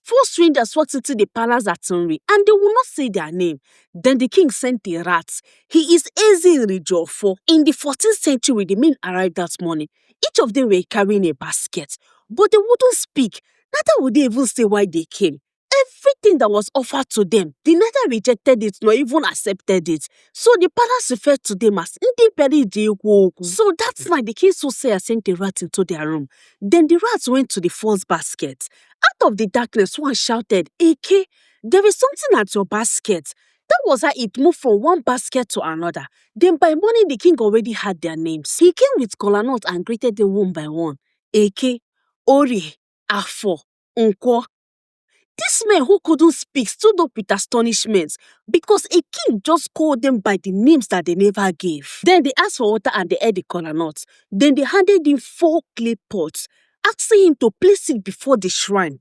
4 strangers walked into the palace at Nri, and they will not say their name. Then the king sent a rat. He is Eze Nri. In the 14th century, the men arrived that morning. Each of them were carrying a basket, but they wouldn't speak. Neither would they even say why they came. Everything that was offered to them, they neither rejected it nor even accepted it. So the palace referred to them as Nkwo. So that's why the king soothsayer sent a rat into their room. Then the rat went to the first basket. Out of the darkness, one shouted, Eke, there is something at your basket. That was how it moved from one basket to another. Then by morning, the king already had their names. He came with kola nut and greeted them one by one. Eke, Orie, Afọ, Nkwọ. These men who couldn't speak stood up with astonishment because a king just called them by the names that they never gave. Then they asked for water and they ate the kola nut. Then they handed him 4 clay pots, asking him to place it before the shrine.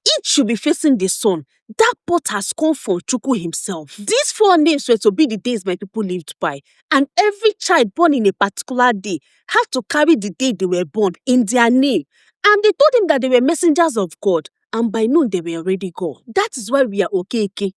Each should be facing the sun. That pot has come from Chukwu himself. These 4 names were to be the days my people lived by. And every child born in a particular day had to carry the day they were born in their name. And they told him that they were messengers of God. And by noon, they were already gone. That is why we are Okeke,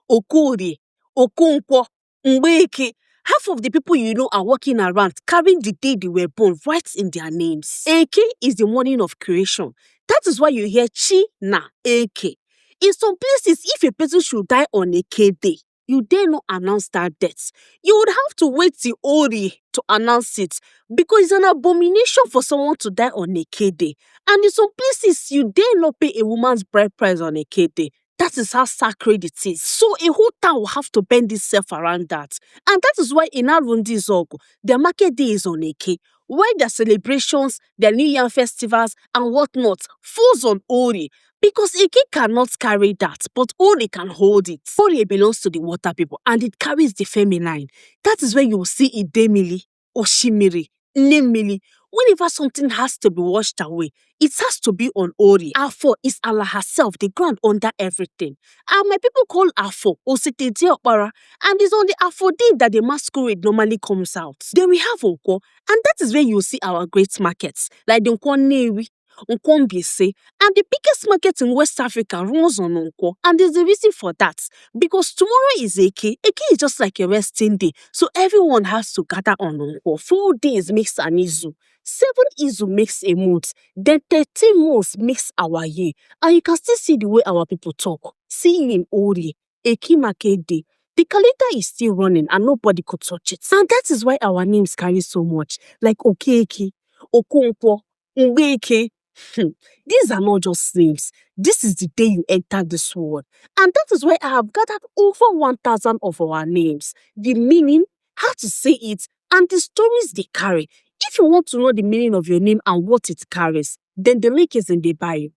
Okorie, Okonkwo, Mbeke. Half of the people you know are walking around carrying the day they were born right in their names. Eke is the morning of creation. That is why you hear Chi na Eke. In some places, if a person should die on Eke day, you dare not announce that death. You would have to wait till Orie to announce it because it's an abomination for someone to die on Eke day. And in some places, you dare not pay a woman's bride price on Eke day. That is how sacred it is. So a whole town will have to bend itself around that. And that is why in Arondizuogu, their market day is on Eke. Why their celebrations, their New Year festivals and whatnot falls on Orie. Because Eke cannot carry that, but Orie can hold it. Orie belongs to the water people and it carries the feminine. That is where you will see Idemili, Oshimiri, Nemili. Whenever something has to be washed away, it has to be on Orie. Afọ is Allah herself, the ground under everything. And my people call Afọ Ositete Okpara, and it's on the Afọ day that the masquerade normally comes out. Then we have Nkwo, and that is where you will see our great markets, like the Nkwo Newi, Nkwo and the biggest market in West Africa runs on Nkwo. And there's a reason for that. Because tomorrow is Eke. Eke is just like a resting day. So everyone has to gather on Nkwo. 4 days makes an Izu. 7 Izu makes a month. Then 13 months makes our year. And you can still see the way our people talk. See in Orie, Eke market day. The calendar is still running and nobody could touch it. And that is why our names carry so much. Like Okeke, Okonkwo, Mbeke. These are not just names. This is the day you enter this world. And that is why I have gathered over 1,000 of our names. The meaning, how to say it, and the stories they carry. If you want to know the meaning of your name and what it carries, then the link is in the bio.